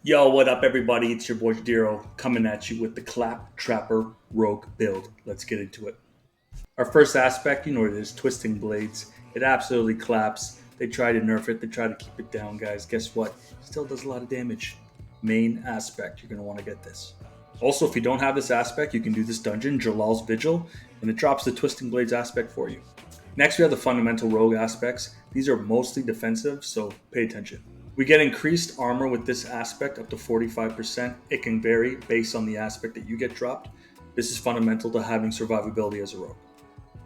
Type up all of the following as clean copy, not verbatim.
Yo, what up, everybody? It's your boy Diro coming at you with the Clap Trapper Rogue build. Let's get into it. Our first aspect, you know what it is, Twisting Blades. It absolutely claps. They try to nerf it, they try to keep it down, guys. Guess what? Still does a lot of damage. Main aspect, you're going to want to get this. Also, if you don't have this aspect, you can do this dungeon, Jalal's Vigil, and it drops the Twisting Blades aspect for you. Next, we have the Fundamental Rogue aspects. These are mostly defensive, so pay attention. We get increased armor with this aspect up to 45%. It can vary based on the aspect that you get dropped. This is fundamental to having survivability as a rogue.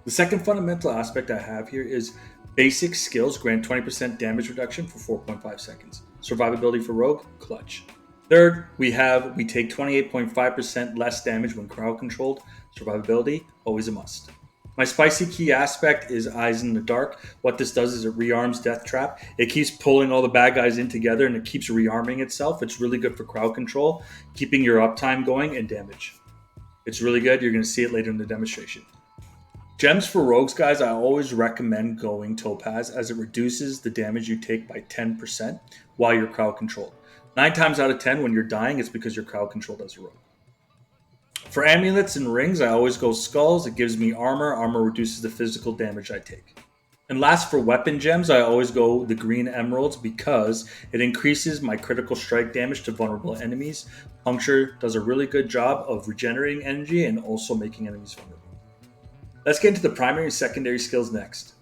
The second fundamental aspect I have here is basic skills grant 20% damage reduction for 4.5 seconds. Survivability for rogue, clutch. Third, we take 28.5% less damage when crowd controlled. Survivability, always a must. My spicy key aspect is Eyes in the Dark. What this does is it rearms Death Trap. It keeps pulling all the bad guys in together and it keeps rearming itself. It's really good for crowd control, keeping your uptime going, and damage. It's really good. You're going to see it later in the demonstration. Gems for rogues, guys, I always recommend going Topaz as it reduces the damage you take by 10% while you're crowd controlled. 9 times out of 10 when you're dying, it's because you're crowd controlled as a rogue. For amulets and rings, I always go skulls. It gives me armor. Armor reduces the physical damage I take. And last, for weapon gems, I always go the green emeralds because it increases my critical strike damage to vulnerable enemies. Puncture does a really good job of regenerating energy and also making enemies vulnerable. Let's get into the primary and secondary skills next.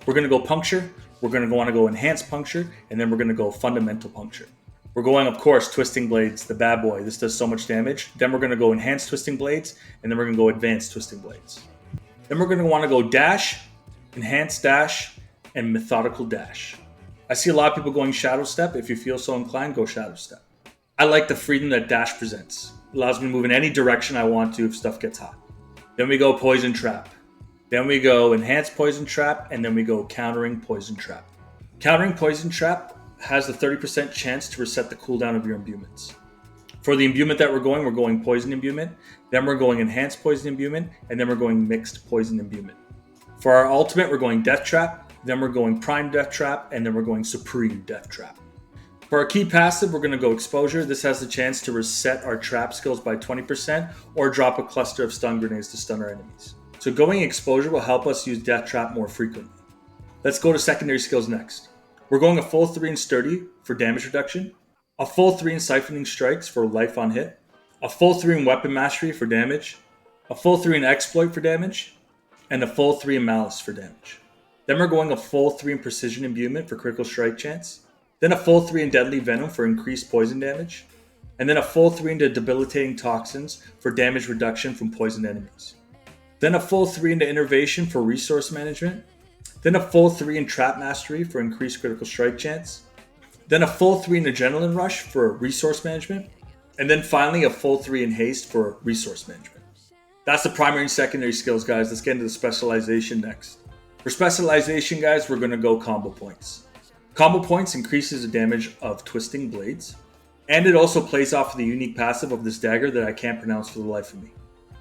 We're going to go puncture. We're going to want to go enhanced puncture. And then we're going to go fundamental puncture. We're going, of course, Twisting Blades, the bad boy. This does so much damage. Then we're going to go Enhanced Twisting Blades, and then we're going to go Advanced Twisting Blades. Then we're going to want to go Dash, Enhanced Dash, and Methodical Dash. I see a lot of people going Shadow Step. If you feel so inclined, go Shadow Step. I like the freedom that Dash presents. It allows me to move in any direction I want to if stuff gets hot. Then we go Poison Trap. Then we go Enhanced Poison Trap, and then we go Countering Poison Trap. Countering Poison Trap has the 30% chance to reset the cooldown of your imbuments. For the imbuement that we're going poison imbuement, then we're going enhanced poison imbuement, and then we're going mixed poison imbuement. For our ultimate, we're going death trap, then we're going prime death trap, and then we're going supreme death trap. For our key passive, we're going to go exposure. This has the chance to reset our trap skills by 20% or drop a cluster of stun grenades to stun our enemies. So going exposure will help us use death trap more frequently. Let's go to secondary skills next. We're going a full 3 in Sturdy for damage reduction, a full 3 in Siphoning Strikes for life on hit, a full 3 in Weapon Mastery for damage, a full 3 in Exploit for damage, and a full 3 in Malice for damage. Then we're going a full 3 in Precision Imbuement for critical strike chance, then a full 3 in Deadly Venom for increased poison damage, and then a full 3 into Debilitating Toxins for damage reduction from poisoned enemies. Then a full 3 into Innervation for resource management, then a full 3 in Trap Mastery for increased critical strike chance, then a full 3 in Adrenaline Rush for resource management, and then finally a full 3 in Haste for resource management. That's the primary and secondary skills, guys. Let's get into the specialization next. For specialization, guys, we're going to go combo points. Combo points increases the damage of Twisting Blades, and it also plays off of the unique passive of this dagger that I can't pronounce for the life of me.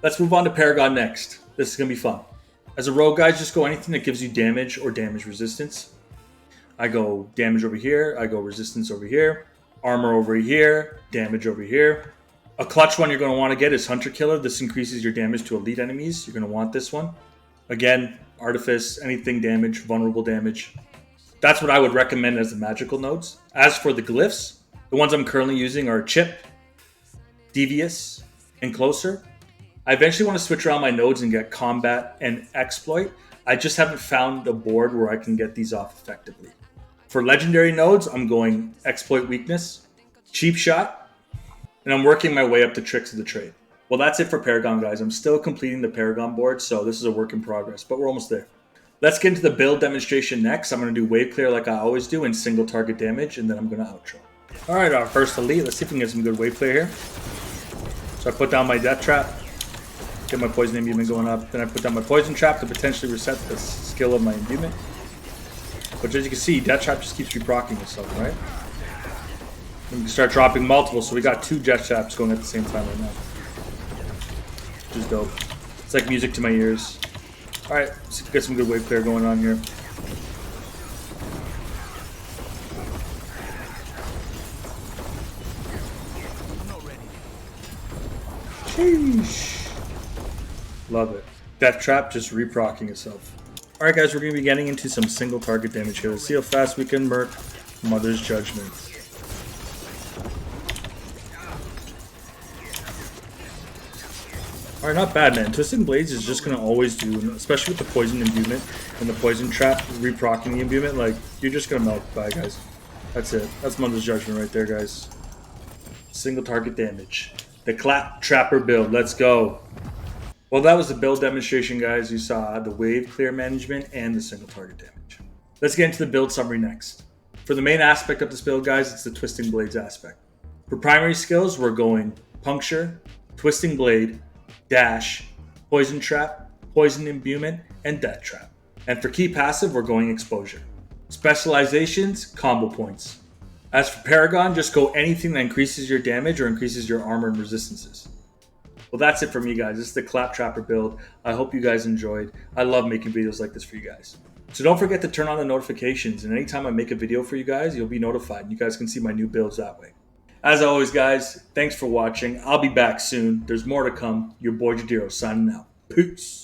Let's move on to Paragon next. This is going to be fun. As a rogue, guys, just go anything that gives you damage or damage resistance. I go damage over here, I go resistance over here, armor over here, damage over here. A clutch one you're going to want to get is Hunter Killer. This increases your damage to elite enemies. You're going to want this one. Again, Artifice, anything damage, vulnerable damage. That's what I would recommend as the magical nodes. As for the glyphs, the ones I'm currently using are Chip, Devious, and Closer. I eventually want to switch around my nodes and get Combat and Exploit. I just haven't found a board where I can get these off effectively. For legendary nodes, I'm going Exploit Weakness, Cheap Shot, and I'm working my way up to Tricks of the Trade. Well, that's it for Paragon, guys. I'm still completing the Paragon board, so this is a work in progress, but we're almost there. Let's get into the build demonstration next. I'm going to do Wave Clear like I always do and single target damage, and then I'm going to outro. All right, our first elite. Let's see if we can get some good Wave Clear here. So I put down my Death Trap. Get my poison imbuement going up. Then I put down my poison trap to potentially reset the skill of my imbuement. But as you can see, Death Trap just keeps reprocking itself, right? And we can start dropping multiple, so we got 2 Death Traps going at the same time right now. Which is dope. It's like music to my ears. Alright, let's get some good wave clear going on here. Sheesh. Love it. Death Trap just reprocking itself. Alright guys, we're going to be getting into some single target damage here. Let's see how fast we can murk Mother's Judgment. Alright, not bad, man. Twisting Blades is just going to always do, especially with the Poison Imbuement and the Poison Trap reprocking the Imbuement, like, you're just going to melt by, guys. That's it. That's Mother's Judgment right there, guys. Single target damage. The Clap Trapper build. Let's go. Well, that was the build demonstration, guys. You saw the wave clear management and the single target damage. Let's get into the build summary next. For the main aspect of this build, guys, it's the Twisting Blades aspect. For primary skills, we're going Puncture, Twisting Blade, Dash, Poison Trap, Poison Imbuement, and Death Trap. And for key passive, we're going Exposure. Specializations, combo points. As for Paragon, just go anything that increases your damage or increases your armor and resistances. Well, that's it for me, guys. This is the Clap Trapper build. I hope you guys enjoyed. I love making videos like this for you guys. So don't forget to turn on the notifications, and anytime I make a video for you guys, you'll be notified. You guys can see my new builds that way. As always, guys, thanks for watching. I'll be back soon. There's more to come. Your boy Jadiro signing out. Peace.